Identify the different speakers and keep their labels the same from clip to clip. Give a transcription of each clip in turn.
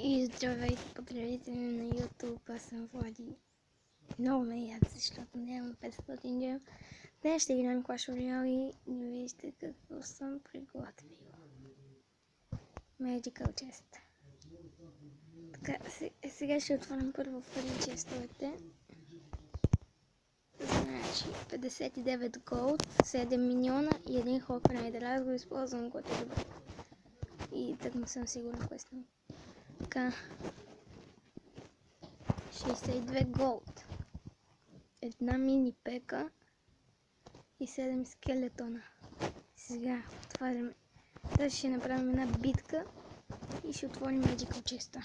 Speaker 1: И здравейте, потребители на YouTube, аз съм Влади. Много ме яд, защото нямам 500 гем. Днес ще играем Clash Royale и вижте какво съм приготвил. Magical Chest. Така, сега ще отворим първо първи честовете. Значи 59 Gold, 7 милиона и 1 Hawk Rider. Аз го използвам, което е добре. И так не съм сигурен кое сме. Така. 62 Gold. Една мини пека и 7 скелетона. Сега отваряме. Даже ще направим една битка и ще отворим Magical Chest.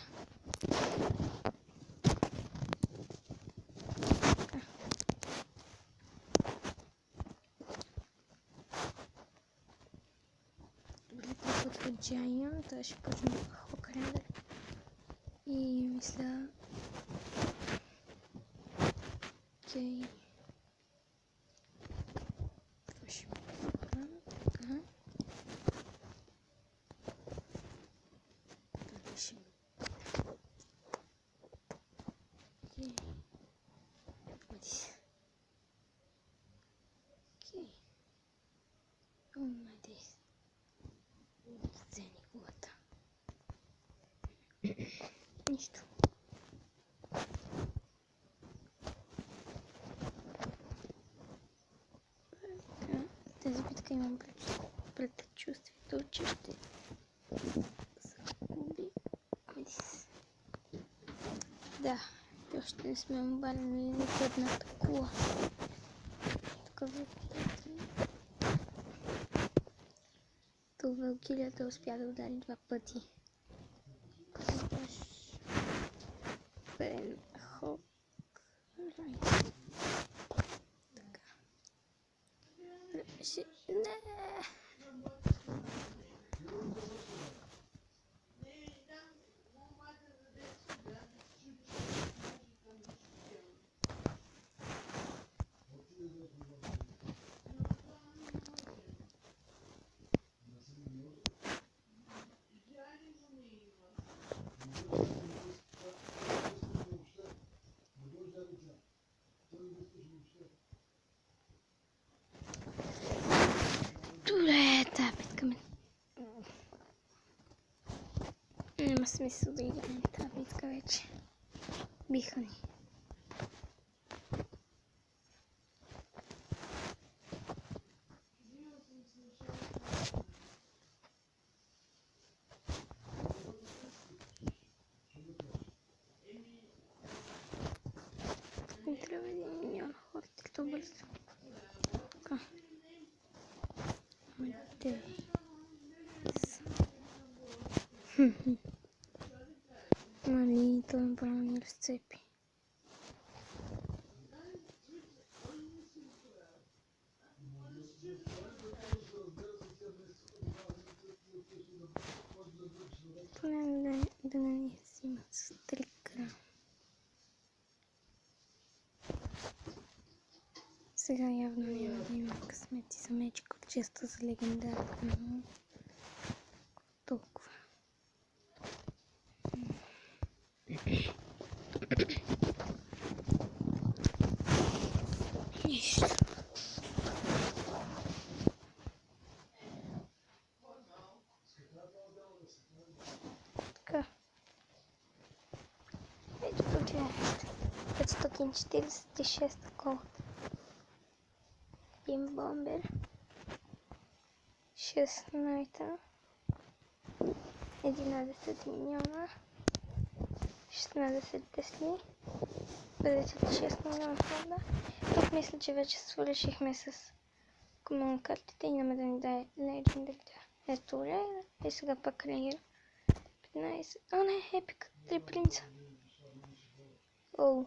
Speaker 1: Добре, това почва Giant, това ще почне Hawk Rider. И мисля... Окей. Това ще правим така. Това ще... Окей. Окей. О, надеюсь. Вземи колата. Нищо. Тази битка имам предчувствието, че ще загуби. Да, още не сме обарили нито едната кола. Такъв е. Това Валкирията успя да удари 2 пъти. Хок. Така. Не. Добре, тази битка ми... Няма смисъл да играем тази битка вече. Биха ни. Не трябва 1 милион хората, то бързо. Така. Мали, това направо ни разцепи. Поне да не ни взимат с 3 грама. Сега явно няма да има късмети за Magical Chest за легендарно. Толкова. Нищо. Така. Ето погледнете. 546 голд. Един бомбер. 6 найта. 11 милиона. 16 тесли. 56 милиона хода. Тук мисля, че вече свършихме с комункартите и няма да ни даде Legendary. Ето Рейна и сега пак Рейна. 15. О, не, епик. 3 принца. Оу.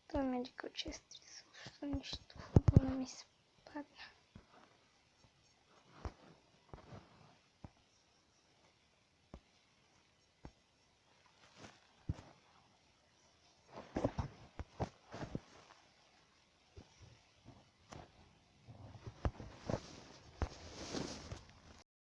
Speaker 1: Това Magical Chest. Също нищо хубаво не ми се падна.